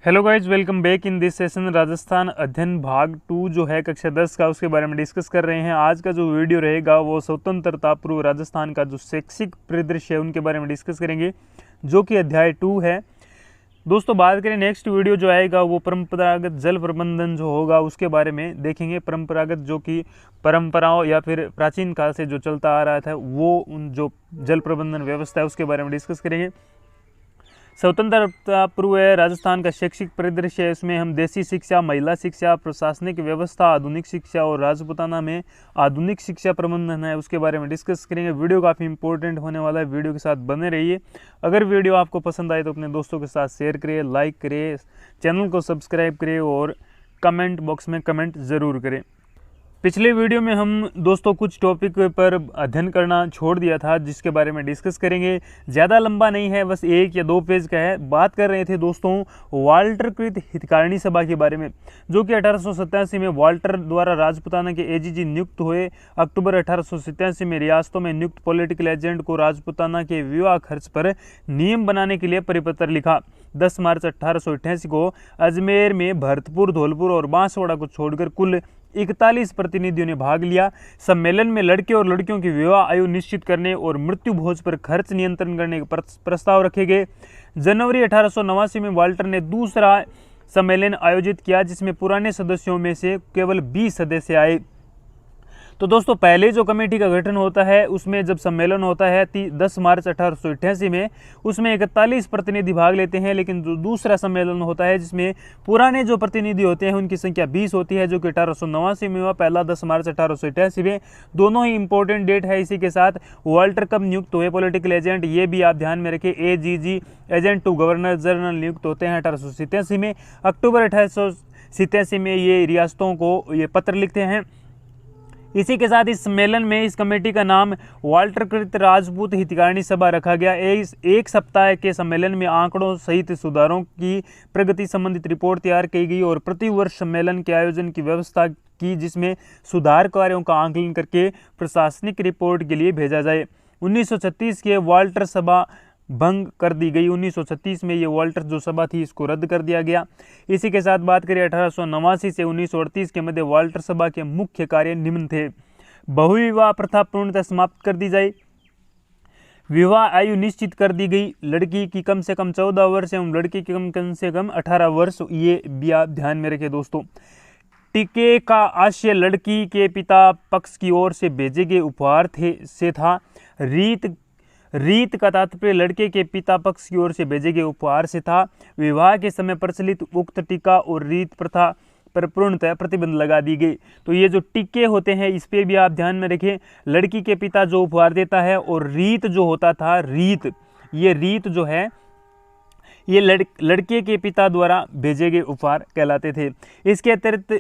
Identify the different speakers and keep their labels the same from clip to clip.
Speaker 1: Hello guys, welcome back in this session. Rajasthan अध्ययन भाग 2 जो है कक्षा 10 का, उसके बारे में डिस्कस कर रहे हैं। आज का जो वीडियो रहेगा वो स्वतंत्रता पूर्व राजस्थान का जो शैक्षिक परिदृश्य है उनके बारे में डिस्कस करेंगे, जो कि अध्याय 2 है। दोस्तों, बात करें नेक्स्ट वीडियो जो आएगा वो परंपरागत जल प्रबंधन जो होगा उसके बारे में देखेंगे। परंपरागत जो कि परंपराओं या फिर प्राचीन काल से जो चलता आ रहा था वो उन जो जल प्रबंधन व्यवस्था है उसके बारे में डिस्कस करेंगे। स्वतंत्रता पूर्व राजस्थान का शैक्षिक परिदृश्य है, इसमें हम देसी शिक्षा, महिला शिक्षा, प्रशासनिक व्यवस्था, आधुनिक शिक्षा और राजपूताना में आधुनिक शिक्षा प्रबंधन है उसके बारे में डिस्कस करेंगे। वीडियो काफ़ी इंपॉर्टेंट होने वाला है, वीडियो के साथ बने रहिए। अगर वीडियो आपको पसंद आए तो अपने दोस्तों के साथ शेयर करिए, लाइक करिए, चैनल को सब्सक्राइब करिए और कमेंट बॉक्स में कमेंट ज़रूर करें। पिछले वीडियो में हम दोस्तों कुछ टॉपिक पर अध्ययन करना छोड़ दिया था जिसके बारे में डिस्कस करेंगे। ज़्यादा लंबा नहीं है, बस 1 या 2 पेज का है। बात कर रहे थे दोस्तों वाल्टरकृत हितकारिणी सभा के बारे में, जो कि 1887 में वाल्टर द्वारा राजपूताना के एजीजी नियुक्त हुए। अक्टूबर 1887 में रियासतों में नियुक्त पॉलिटिकल एजेंट को राजपूताना के विवाह खर्च पर नियम बनाने के लिए परिपत्र लिखा। 10 मार्च 1888 को अजमेर में भरतपुर, धौलपुर और बांसवाड़ा को छोड़कर कुल 41 प्रतिनिधियों ने भाग लिया। सम्मेलन में लड़के और लड़कियों की विवाह आयु निश्चित करने और मृत्यु भोज पर खर्च नियंत्रण करने के प्रस्ताव रखे गए। जनवरी 1889 में वाल्टर ने दूसरा सम्मेलन आयोजित किया जिसमें पुराने सदस्यों में से केवल 20 सदस्य आए। तो दोस्तों, पहले जो कमेटी का गठन होता है उसमें जब सम्मेलन होता है 10 मार्च 1888 में, उसमें 41 प्रतिनिधि भाग लेते हैं। लेकिन जो दूसरा सम्मेलन होता है जिसमें पुराने जो प्रतिनिधि होते हैं उनकी संख्या 20 होती है, जो कि 1889 में हुआ। पहला 10 मार्च 1888 में। दोनों ही इंपॉर्टेंट डेट है। इसी के साथ वाल्टर कब नियुक्त हुए पॉलिटिकल एजेंट, ये भी आप ध्यान में रखें। AGG agent to governor general नियुक्त होते हैं 1887 में। अक्टूबर 1887 में ये रियासतों को ये पत्र लिखते हैं। इसी के साथ इस सम्मेलन में इस कमेटी का नाम वाल्टरकृत राजपूत हितकारिणी सभा रखा गया। इस एक सप्ताह के सम्मेलन में आंकड़ों सहित सुधारों की प्रगति संबंधित रिपोर्ट तैयार की गई और प्रतिवर्ष सम्मेलन के आयोजन की व्यवस्था की, जिसमें सुधार कार्यों का आंकलन करके प्रशासनिक रिपोर्ट के लिए भेजा जाए। 1936 के वाल्टर सभा भंग कर दी गई। 1936 में ये वाल्टर जो सभा थी इसको रद्द कर दिया गया। इसी के साथ बात करें 1889 से 1938 के मध्य वाल्टर सभा के मुख्य कार्य निम्न थे। बहुविवाह प्रथा पूर्णतः समाप्त कर दी जाए। विवाह आयु निश्चित कर दी गई। लड़की की कम से कम 14 वर्ष एवं लड़की की कम से कम 18 वर्ष, ये भी आप ध्यान में रखें दोस्तों। टीके का आशय लड़की के पिता पक्ष की ओर से भेजे गए उपहार से था। रीत का तात्पर्य लड़के के पिता पक्ष की ओर से भेजे गए उपहार से था। विवाह के समय प्रचलित उक्त टीका और रीत प्रथा पर पूर्णतः प्रतिबंध लगा दी गई। तो ये जो टीके होते हैं इस पे भी आप ध्यान में रखें। लड़की के पिता जो उपहार देता है और रीत जो होता था, ये रीत जो है ये लड़के के पिता द्वारा भेजे गए उपहार कहलाते थे। इसके अतिरिक्त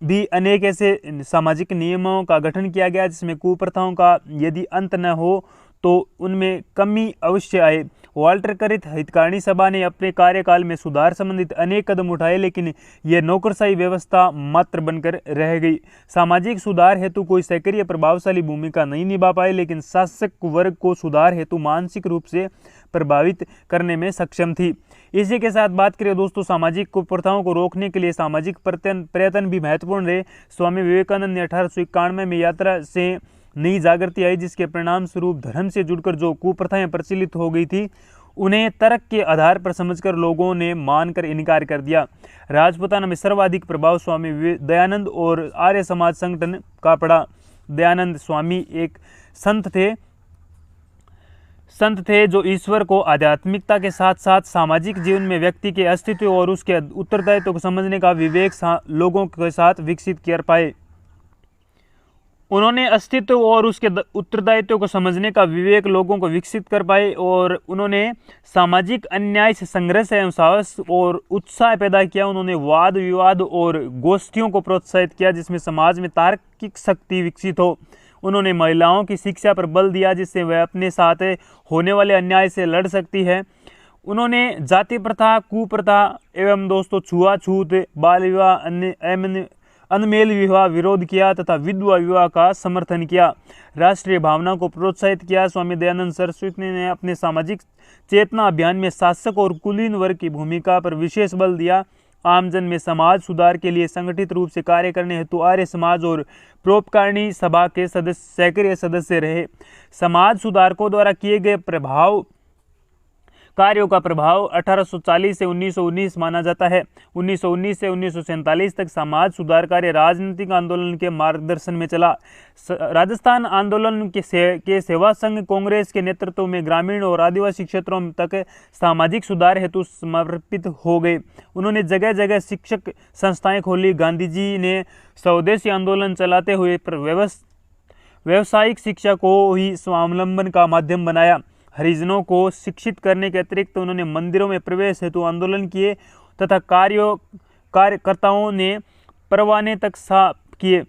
Speaker 1: भी अनेक ऐसे सामाजिक नियमों का गठन किया गया जिसमें कुप्रथाओं का यदि अंत न हो तो उनमें कमी अवश्य आए। वाल्टरकृत हितकारिणी सभा ने अपने कार्यकाल में सुधार संबंधित अनेक कदम उठाए, लेकिन यह नौकरशाही व्यवस्था मात्र बनकर रह गई। सामाजिक सुधार हेतु कोई सक्रिय प्रभावशाली भूमिका नहीं निभा पाए, लेकिन शासक वर्ग को सुधार हेतु मानसिक रूप से प्रभावित करने में सक्षम थी। इसी के साथ बात करें दोस्तों सामाजिक कुप्रथाओं को रोकने के लिए सामाजिक प्रयत्न भी महत्वपूर्ण रहे। स्वामी विवेकानंद ने 1891 में यात्रा से नई जागृति आई, जिसके परिणाम स्वरूप धर्म से जुड़कर जो कुप्रथाएं प्रचलित हो गई थी उन्हें तर्क के आधार पर समझकर लोगों ने मानकर इनकार कर दिया। राजपूताना में सर्वाधिक प्रभाव स्वामी दयानंद और आर्य समाज संगठन का पड़ा। दयानंद स्वामी एक संत थे जो ईश्वर को आध्यात्मिकता के साथ साथ सामाजिक जीवन में व्यक्ति के अस्तित्व और उसके उत्तरदायित्व को समझने का विवेक लोगों के साथ विकसित कर पाए। उन्होंने अस्तित्व और उसके उत्तरदायित्व को समझने का विवेक लोगों को विकसित कर पाए और उन्होंने सामाजिक अन्याय से संघर्ष एवं साहस और उत्साह पैदा किया। उन्होंने वाद विवाद और गोष्ठियों को प्रोत्साहित किया जिसमें समाज में तार्किक शक्ति विकसित हो। उन्होंने महिलाओं की शिक्षा पर बल दिया जिससे वह अपने साथ होने वाले अन्याय से लड़ सकती है। उन्होंने जाति प्रथा, कुप्रथा एवं दोस्तों छुआछूत, बाल विवाह, अनमेल विवाह विरोध किया तथा विधवा विवाह का समर्थन किया। राष्ट्रीय भावना को प्रोत्साहित किया। स्वामी दयानंद सरस्वती ने अपने सामाजिक चेतना अभियान में शासक और कुलीन वर्ग की भूमिका पर विशेष बल दिया। आमजन में समाज सुधार के लिए संगठित रूप से कार्य करने हेतु आर्य समाज और परोपकारिणी सभा के सक्रिय सदस्य रहे। समाज सुधारकों द्वारा किए गए कार्यों का प्रभाव 1840 से 1919 माना जाता है। 1919 से 1947 तक समाज सुधार कार्य राजनीतिक आंदोलन के मार्गदर्शन में चला। राजस्थान आंदोलन के सेवा संघ कांग्रेस के नेतृत्व में ग्रामीण और आदिवासी क्षेत्रों तक सामाजिक सुधार हेतु समर्पित हो गए। उन्होंने जगह जगह शिक्षक संस्थाएं खोली। गांधी जी ने स्वदेशी आंदोलन चलाते हुए व्यावसायिक शिक्षा को ही स्वावलंबन का माध्यम बनाया। हरिजनों को शिक्षित करने के अतिरिक्त उन्होंने मंदिरों में प्रवेश हेतु आंदोलन किए तथा कार्यकर्ताओं ने परवाने तक किए,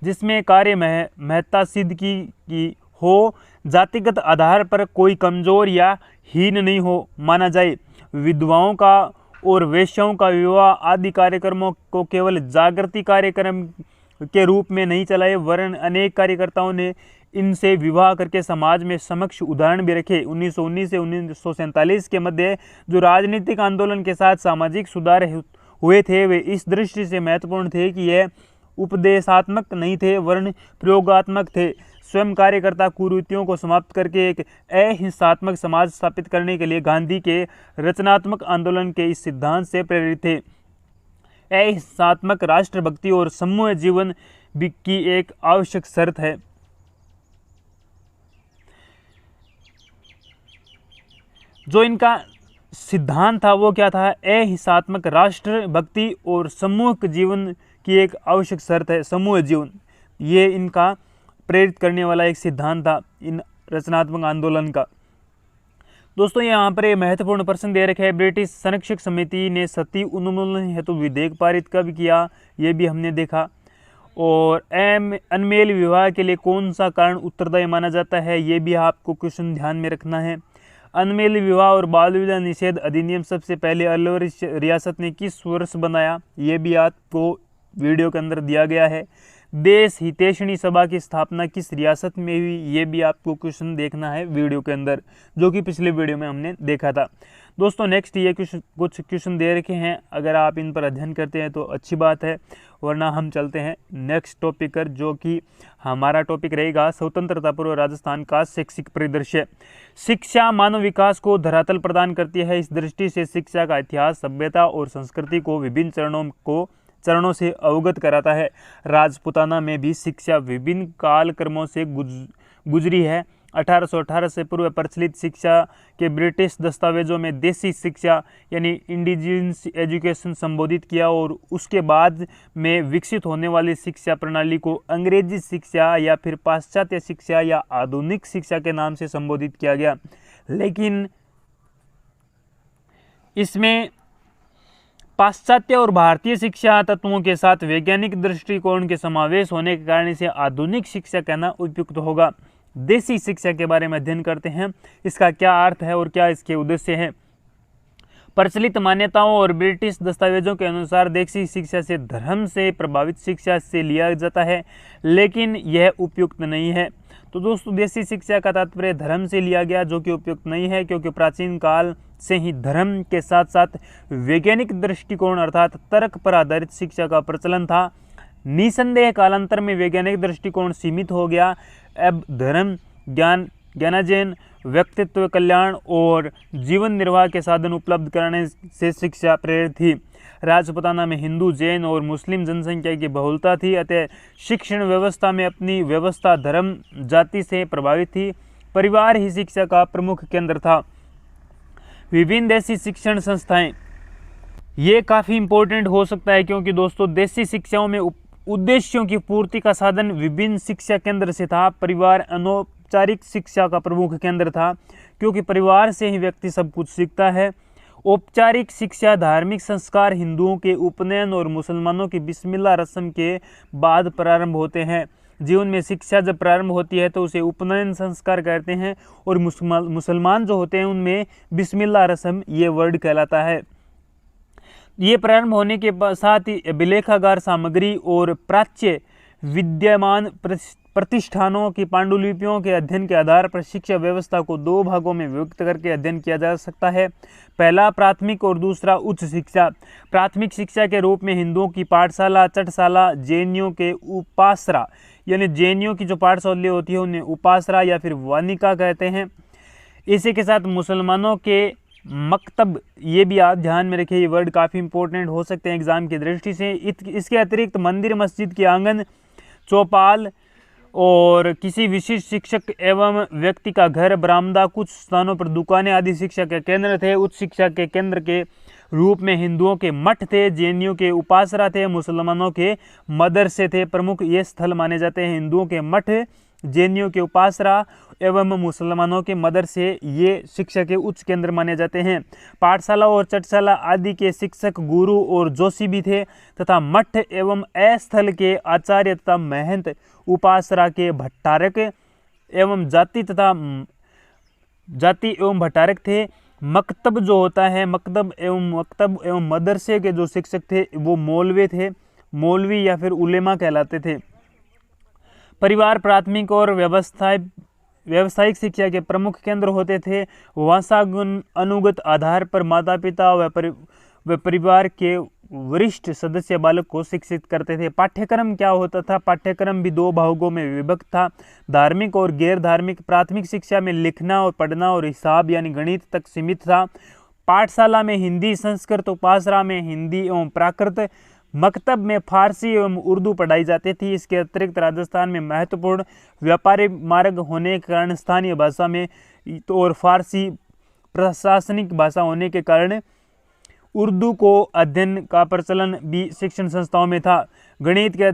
Speaker 1: जिसमें कार्य महत्ता सिद्ध की हो, जातिगत आधार पर कोई कमजोर या हीन नहीं हो माना जाए। विधवाओं का और वेश्याओं का विवाह आदि कार्यक्रमों को केवल जागृति कार्यक्रम के रूप में नहीं चलाए, वरन अनेक कार्यकर्ताओं ने इनसे विवाह करके समाज में समक्ष उदाहरण भी रखे। 1919 से 1947 के मध्य जो राजनीतिक आंदोलन के साथ सामाजिक सुधार हुए थे वे इस दृष्टि से महत्वपूर्ण थे कि यह उपदेशात्मक नहीं थे वरन प्रयोगात्मक थे। स्वयं कार्यकर्ता कुरीतियों को समाप्त करके एक अहिंसात्मक समाज स्थापित करने के लिए गांधी के रचनात्मक आंदोलन के इस सिद्धांत से प्रेरित थे। अहिंसात्मक राष्ट्रभक्ति और समूह जीवन की एक आवश्यक शर्त है। जो इनका सिद्धांत था वो क्या था? अहिंसात्मक राष्ट्र भक्ति और समूह जीवन की एक आवश्यक शर्त है। समूह जीवन ये इनका प्रेरित करने वाला एक सिद्धांत था इन रचनात्मक आंदोलन का। दोस्तों यहाँ पर ये महत्वपूर्ण प्रश्न दे रखे है। ब्रिटिश संरक्षक समिति ने सती उन्मूलन हेतु विधेयक पारित कब किया, ये भी हमने देखा। और अनमेल विवाह के लिए कौन सा कारण उत्तरदायी माना जाता है, ये भी आपको क्वेश्चन ध्यान में रखना है। अनमेल विवाह और बाल विवाह निषेध अधिनियम सबसे पहले अलवर रियासत ने किस वर्ष बनाया, ये भी आपको वीडियो के अंदर दिया गया है। देश हितैषणी सभा की स्थापना किस रियासत में हुई, ये भी आपको क्वेश्चन देखना है वीडियो के अंदर, जो कि पिछले वीडियो में हमने देखा था। दोस्तों नेक्स्ट ये कुछ क्वेश्चन दे रखे हैं, अगर आप इन पर अध्ययन करते हैं तो अच्छी बात है, वरना हम चलते हैं नेक्स्ट टॉपिक पर, जो कि हमारा टॉपिक रहेगा स्वतंत्रता पूर्व राजस्थान का शैक्षिक परिदृश्य। शिक्षा मानव विकास को धरातल प्रदान करती है। इस दृष्टि से शिक्षा का इतिहास, सभ्यता और संस्कृति को विभिन्न चरणों से अवगत कराता है। राजपूताना में भी शिक्षा विभिन्न कालक्रमों से गुजरी है। 1818 से पूर्व प्रचलित शिक्षा के ब्रिटिश दस्तावेजों में देसी शिक्षा यानी इंडिजिनस एजुकेशन संबोधित किया और उसके बाद में विकसित होने वाली शिक्षा प्रणाली को अंग्रेजी शिक्षा या फिर पाश्चात्य शिक्षा या आधुनिक शिक्षा के नाम से संबोधित किया गया। लेकिन इसमें पाश्चात्य और भारतीय शिक्षा तत्वों के साथ वैज्ञानिक दृष्टिकोण के समावेश होने के कारण इसे आधुनिक शिक्षा कहना उपयुक्त होगा। देसी शिक्षा के बारे में अध्ययन करते हैं, इसका क्या अर्थ है और क्या इसके उद्देश्य हैं। प्रचलित मान्यताओं और ब्रिटिश दस्तावेजों के अनुसार देसी शिक्षा से धर्म से प्रभावित शिक्षा से लिया जाता है, लेकिन यह उपयुक्त नहीं है। तो दोस्तों देसी शिक्षा का तात्पर्य धर्म से लिया गया, जो कि उपयुक्त नहीं है, क्योंकि प्राचीन काल से ही धर्म के साथ साथ वैज्ञानिक दृष्टिकोण अर्थात तर्क पर आधारित शिक्षा का प्रचलन था। निसंदेह कालांतर में वैज्ञानिक दृष्टिकोण सीमित हो गया। अब धर्म, ज्ञानार्जन, व्यक्तित्व कल्याण और जीवन निर्वाह के साधन उपलब्ध कराने से शिक्षा प्रेरित थी। राजपूताना में हिंदू, जैन और मुस्लिम जनसंख्या की बहुलता थी, अतः शिक्षण व्यवस्था में अपनी व्यवस्था धर्म, जाति से प्रभावित थी। परिवार ही शिक्षा का प्रमुख केंद्र था। विभिन्न देसी शिक्षण संस्थाएं, ये काफ़ी इंपॉर्टेंट हो सकता है, क्योंकि दोस्तों देसी शिक्षाओं में उद्देश्यों की पूर्ति का साधन विभिन्न शिक्षा केंद्र से था। परिवार अनौपचारिक शिक्षा का प्रमुख केंद्र था, क्योंकि परिवार से ही व्यक्ति सब कुछ सीखता है। औपचारिक शिक्षा, धार्मिक संस्कार हिंदुओं के उपनयन और मुसलमानों की बिस्मिल्लाह रस्म के बाद प्रारंभ होते हैं। जीवन में शिक्षा जब प्रारंभ होती है तो उसे उपनयन संस्कार कहते हैं, और मुसलमान जो होते हैं उनमें बिस्मिल्लाह रस्म ये वर्ड कहलाता है। ये प्रारंभ होने के साथ ही अभिलेखागार सामग्री और प्राच्य विद्यमान प्रतिष्ठानों की पांडुलिपियों के अध्ययन के आधार पर शिक्षा व्यवस्था को दो भागों में विभक्त करके अध्ययन किया जा सकता है। पहला प्राथमिक और दूसरा उच्च शिक्षा। प्राथमिक शिक्षा के रूप में हिंदुओं की पाठशाला, चटशाला, जैनियों के उपासरा, यानी जैनियों की जो पाठशाला होती है उन्हें उपासरा या फिर वानिका कहते हैं। इसी के साथ मुसलमानों के मकतब, ये भी आप ध्यान में रखिए, ये वर्ड काफ़ी इंपॉर्टेंट हो सकते हैं एग्जाम की दृष्टि से। इसके अतिरिक्त मंदिर, मस्जिद के आंगन, चौपाल और किसी विशिष्ट शिक्षक एवं व्यक्ति का घर, बरामदा, कुछ स्थानों पर दुकानें आदि शिक्षा के केंद्र थे। उच्च शिक्षा के केंद्र के रूप में हिंदुओं के मठ थे, जैनियों के उपासरा थे, मुसलमानों के मदरसे थे। प्रमुख ये स्थल माने जाते हैं हिंदुओं के मठ, जैनियों के उपासरा एवं मुसलमानों के मदरसे, ये शिक्षा के उच्च केंद्र माने जाते हैं। पाठशाला और चटशाला आदि के शिक्षक गुरु और जोशी भी थे तथा मठ एवं स्थल के आचार्य तथा महंत, उपासरा के भट्टारक एवं जाति एवं भट्टारक थे। मकतब जो होता है, मकतब एवं मदरसे के जो शिक्षक थे वो मौलवी थे, मौलवी या फिर उलेमा कहलाते थे। परिवार प्राथमिक और व्यावसायिक शिक्षा के प्रमुख केंद्र होते थे। वंशानुगत आधार पर माता पिता व परिवार के वरिष्ठ सदस्य बालक को शिक्षित करते थे। पाठ्यक्रम क्या होता था? पाठ्यक्रम भी दो भागों में विभक्त था, धार्मिक और गैर धार्मिक। प्राथमिक शिक्षा में लिखना और पढ़ना और हिसाब यानी गणित तक सीमित था। पाठशाला में हिंदी, संस्कृत, उपासरा में हिंदी एवं प्राकृत, मकतब में फारसी एवं उर्दू पढ़ाई जाती थी। इसके अतिरिक्त राजस्थान में महत्वपूर्ण व्यापारी मार्ग होने के कारण स्थानीय भाषा में और फारसी प्रशासनिक भाषा होने के कारण उर्दू को अध्ययन का प्रचलन भी शिक्षण संस्थाओं में था। गणित के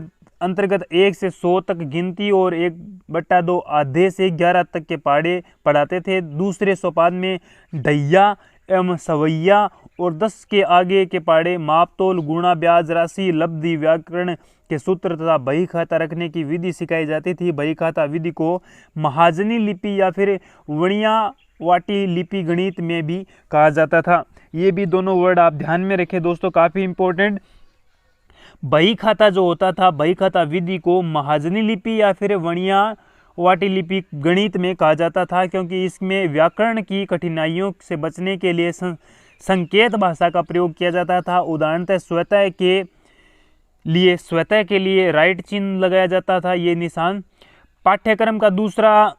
Speaker 1: अंतर्गत 1 से 100 तक गिनती और 1/2 आधे से 11 तक के पहाड़े पढ़ाते थे। दूसरे सोपान में ढैया एवं सवैया और 10 के आगे के पहाड़े मापतोल, गुणा, ब्याज, राशि, लब्धि, व्याकरण के सूत्र तथा बही खाता रखने की विधि सिखाई जाती थी। बही खाता विधि को महाजनी लिपि या फिर वणियावाटी लिपि गणित में भी कहा जाता था। ये भी दोनों वर्ड आप ध्यान में रखें दोस्तों, काफ़ी इंपॉर्टेंट। बही खाता जो होता था, बही खाता विधि को महाजनी लिपि या फिर वणियावाटी लिपि गणित में कहा जाता था, क्योंकि इसमें व्याकरण की कठिनाइयों से बचने के लिए संकेत भाषा का प्रयोग किया जाता था। उदाहरणतः स्वतः के लिए राइट चिन्ह लगाया जाता था, ये निशान। पाठ्यक्रम का दूसरा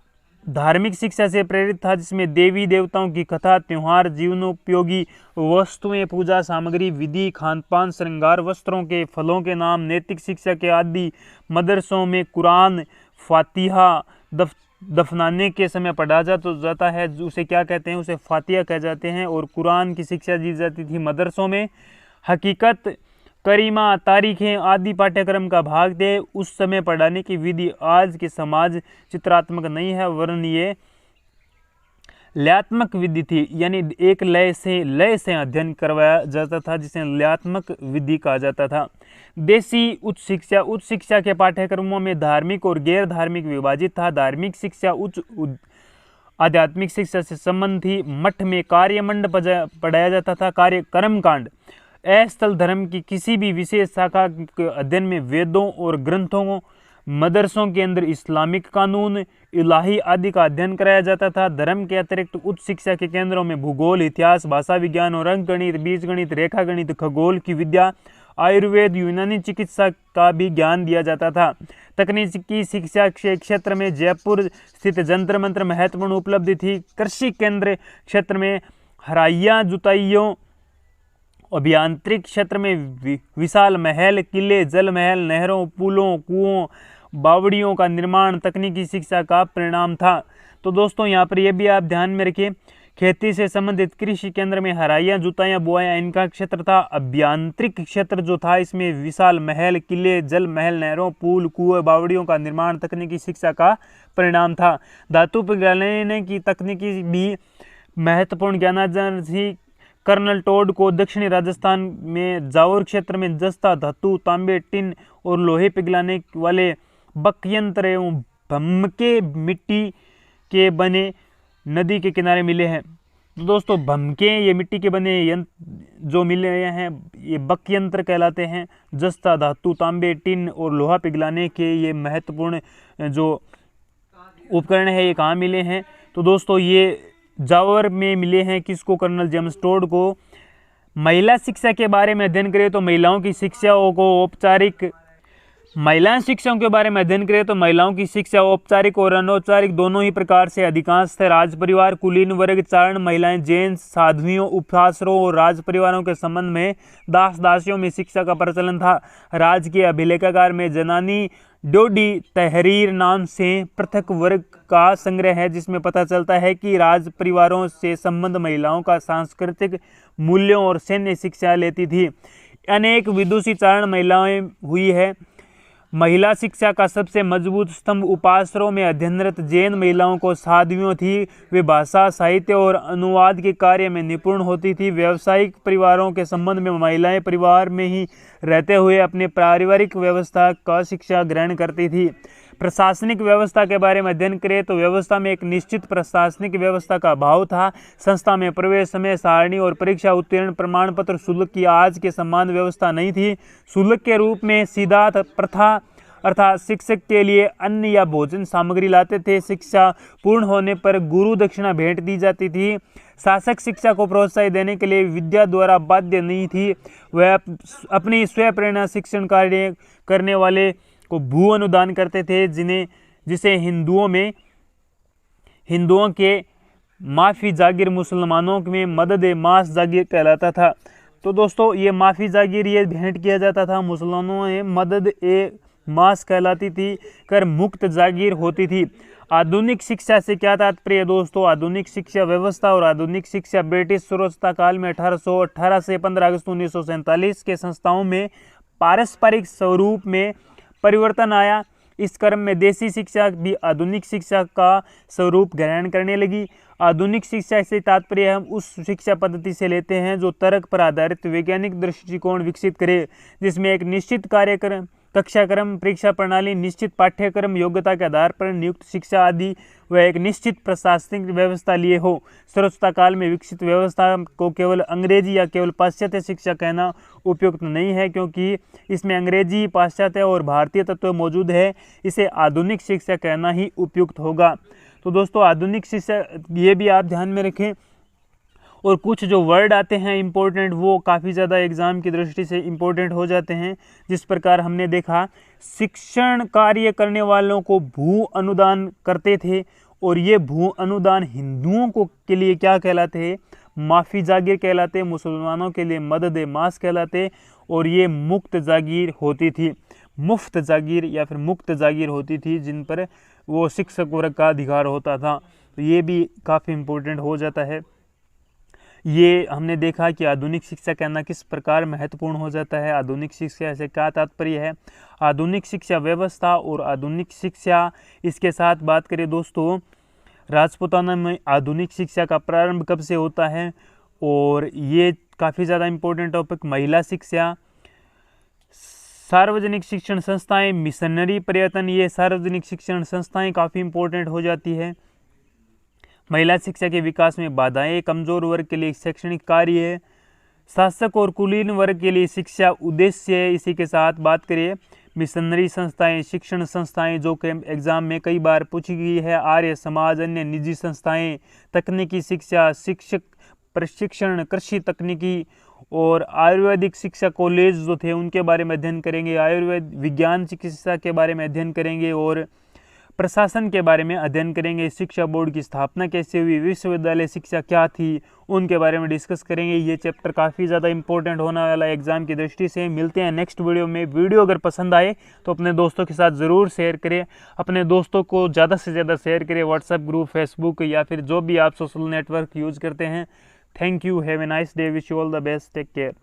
Speaker 1: धार्मिक शिक्षा से प्रेरित था, जिसमें देवी देवताओं की कथा, त्योहार, जीवनोपयोगी वस्तुएं, पूजा सामग्री, विधि, खानपान, श्रृंगार, वस्त्रों के फलों के नाम, नैतिक शिक्षा के आदि। मदरसों में कुरान, फातिहा दफनाने के समय पढ़ा जाता है, उसे क्या कहते हैं? उसे फातिहा कह जाते हैं। और कुरान की शिक्षा दी जाती थी मदरसों में। हकीकत, करीमा, तारीखें आदि पाठ्यक्रम का भाग थे। उस समय पढ़ाने की विधि आज के समाज चित्रात्मक नहीं है, वरन ये लयात्मक विधि थी, यानी एक लय से अध्ययन करवाया जाता था, जिसे लयात्मक विधि कहा जाता था। देसी उच्च शिक्षा के पाठ्यक्रमों में धार्मिक और गैर धार्मिक विभाजित था। धार्मिक शिक्षा उच्च आध्यात्मिक शिक्षा से संबंध थी। मठ में कार्यमंड पढ़ाया जाता था। कर्मकांड, स्थल धर्म की किसी भी विशेष शाखा के अध्ययन में वेदों और ग्रंथों। मदरसों के अंदर इस्लामिक कानून, इलाही आदि का अध्ययन कराया जाता था। धर्म के अतिरिक्त उच्च शिक्षा के केंद्रों में भूगोल, इतिहास, भाषा विज्ञान और अंक गणित, बीजगणित, रेखा गणित, खगोल की विद्या, आयुर्वेद, यूनानी चिकित्सा का भी ज्ञान दिया जाता था। तकनीकी शिक्षा के क्षेत्र में जयपुर स्थित जंतर मंत्र महत्वपूर्ण उपलब्धि थी। कृषि केंद्र क्षेत्र में हराइयाँ, जुताइयों, अभियांत्रिक क्षेत्र में विशाल महल, किले, जल महल, नहरों, पुलों, कुओं, बावड़ियों का निर्माण तकनीकी शिक्षा का परिणाम था। तो दोस्तों यहाँ पर यह भी आप ध्यान में रखिए, खेती से संबंधित कृषि केंद्र में हराइयाँ, जुताइयाँ, बुआइयाँ इनका क्षेत्र था। अभियांत्रिक क्षेत्र जो था, इसमें विशाल महल, किले, जल महल, नहरों, पुल, कुएं, बावड़ियों का निर्माण तकनीकी शिक्षा का परिणाम था। धातु पिघलाने की तकनीकी भी महत्वपूर्ण ज्ञानार्जन थी। कर्नल टोड को दक्षिणी राजस्थान में जावर क्षेत्र में जस्ता, धातु, तांबे, टिन और लोहे पिघलाने वाले बकयंत्र एवं भमके मिट्टी के बने नदी के किनारे मिले हैं। तो दोस्तों भमके ये मिट्टी के बने यंत्र जो मिले हैं ये बक यंत्र कहलाते हैं। जस्ता धातु, तांबे, टिन और लोहा पिघलाने के ये महत्वपूर्ण जो उपकरण है ये कहाँ मिले हैं? तो दोस्तों ये जावर में मिले हैं। किसको? कर्नल जेम्स टोड को। महिला शिक्षा के बारे में अध्ययन करें तो महिलाओं की शिक्षाओं को औपचारिक महिला शिक्षाओं के बारे में अध्ययन करें तो महिलाओं की शिक्षा औपचारिक और अनौपचारिक दोनों ही प्रकार से अधिकांशतः राज परिवार, कुलीन वर्ग, चारण महिलाएं, जैन साध्वियों, उपहासरों और राज परिवारों के संबंध में दास दासियों में शिक्षा का प्रचलन था। राज के अभिलेखागार में जनानी डोडी तहरीर नाम से पृथक वर्ग का संग्रह है, जिसमें पता चलता है कि राज परिवारों से संबंध महिलाओं का सांस्कृतिक मूल्यों और सैन्य शिक्षा लेती थी। अनेक विदुषी चारण महिलाएं हुई है। महिला शिक्षा का सबसे मजबूत स्तंभ उपासरों में अध्ययनरत जैन महिलाओं को साध्वियों थी। वे भाषा, साहित्य और अनुवाद के कार्य में निपुण होती थी। व्यावसायिक परिवारों के संबंध में महिलाएं परिवार में ही रहते हुए अपने पारिवारिक व्यवस्था का शिक्षा ग्रहण करती थी। प्रशासनिक व्यवस्था के बारे में अध्ययन करें तो व्यवस्था में एक निश्चित प्रशासनिक व्यवस्था का अभाव था। संस्था में प्रवेश, समय सारणी और परीक्षा उत्तीर्ण प्रमाण पत्र, शुल्क की आज के समान व्यवस्था नहीं थी। शुल्क के रूप में सीधा प्रथा अर्थात शिक्षक के लिए अन्न या भोजन सामग्री लाते थे। शिक्षा पूर्ण होने पर गुरु दक्षिणा भेंट दी जाती थी। शासक शिक्षा को प्रोत्साहन देने के लिए विद्या द्वारा बाध्य नहीं थी। वह अपनी स्वयं प्रेरणा शिक्षण कार्य करने वाले को भू अनुदान करते थे, जिसे हिंदुओं के माफी जागीर, मुसलमानों में मदद मास जागीर कहलाता था। तो दोस्तों ये माफी जागीर ये भेंट किया जाता था, मुसलमानों में मदद ए मास कहलाती थी, कर मुक्त जागीर होती थी। आधुनिक शिक्षा से क्या तात्पर्य है दोस्तों? आधुनिक शिक्षा व्यवस्था और आधुनिक शिक्षा ब्रिटिश स्वतंत्रता काल में 1818 से 15 अगस्त 1947 के संस्थाओं में पारस्परिक स्वरूप में परिवर्तन आया। इस क्रम में देसी शिक्षा भी आधुनिक शिक्षा का स्वरूप ग्रहण करने लगी। आधुनिक शिक्षा से तात्पर्य हम उस शिक्षा पद्धति से लेते हैं जो तर्क पर आधारित वैज्ञानिक दृष्टिकोण विकसित करे, जिसमें एक निश्चित कार्यक्रम, कक्षाक्रम, परीक्षा प्रणाली, निश्चित पाठ्यक्रम, योग्यता के आधार पर नियुक्त शिक्षा आदि व एक निश्चित प्रशासनिक व्यवस्था लिए हो। स्वतंत्रता काल में विकसित व्यवस्था को केवल अंग्रेजी या केवल पाश्चात्य शिक्षा कहना उपयुक्त नहीं है, क्योंकि इसमें अंग्रेजी, पाश्चात्य और भारतीय तत्व मौजूद है। इसे आधुनिक शिक्षा कहना ही उपयुक्त होगा। तो दोस्तों आधुनिक शिक्षा ये भी आप ध्यान में रखें। और कुछ जो वर्ड आते हैं इम्पोर्टेंट, वो काफ़ी ज़्यादा एग्ज़ाम की दृष्टि से इम्पोर्टेंट हो जाते हैं। जिस प्रकार हमने देखा, शिक्षण कार्य करने वालों को भू अनुदान करते थे, और ये भू अनुदान हिंदुओं को के लिए क्या कहलाते हैं? माफ़ी जागीर कहलाते। मुसलमानों के लिए मदद मास कहलाते। और ये मुक्त जागीर होती थी, मुफ्त जागीर या फिर मुक्त जागीर होती थी, जिन पर वो शिक्षक वर्ग का अधिकार होता था। तो ये भी काफ़ी इम्पोर्टेंट हो जाता है। ये हमने देखा कि आधुनिक शिक्षा कहना किस प्रकार महत्वपूर्ण हो जाता है। आधुनिक शिक्षा से क्या तात्पर्य है? आधुनिक शिक्षा व्यवस्था और आधुनिक शिक्षा। इसके साथ बात करें दोस्तों, राजपूताना में आधुनिक शिक्षा का प्रारंभ कब से होता है, और ये काफ़ी ज़्यादा इम्पोर्टेंट टॉपिक। महिला शिक्षा, सार्वजनिक शिक्षण संस्थाएं, मिशनरी पर्यटन, ये सार्वजनिक शिक्षण संस्थाएं काफ़ी इम्पोर्टेंट हो जाती है। महिला शिक्षा के विकास में बाधाएं, कमजोर वर्ग के लिए शैक्षणिक कार्य, शासक और कुलीन वर्ग के लिए शिक्षा उद्देश्य। इसी के साथ बात करें मिशनरी संस्थाएं, शिक्षण संस्थाएं जो कि एग्जाम में कई बार पूछी गई है। आर्य समाज, अन्य निजी संस्थाएं, तकनीकी शिक्षा, शिक्षक प्रशिक्षण, कृषि तकनीकी और आयुर्वेदिक शिक्षा कॉलेज जो थे उनके बारे में अध्ययन करेंगे। आयुर्वेद विज्ञान चिकित्सा के बारे में अध्ययन करेंगे और प्रशासन के बारे में अध्ययन करेंगे। शिक्षा बोर्ड की स्थापना कैसे हुई, विश्वविद्यालय शिक्षा क्या थी, उनके बारे में डिस्कस करेंगे। ये चैप्टर काफ़ी ज़्यादा इंपॉर्टेंट होने वाला है एग्जाम की दृष्टि से। मिलते हैं नेक्स्ट वीडियो में। वीडियो अगर पसंद आए तो अपने दोस्तों के साथ ज़रूर शेयर करें। अपने दोस्तों को ज़्यादा से ज़्यादा शेयर करें, व्हाट्सएप ग्रुप, फेसबुक या फिर जो भी आप सोशल नेटवर्क यूज़ करते हैं। Thank you, have a nice day, wish you all the best, take care.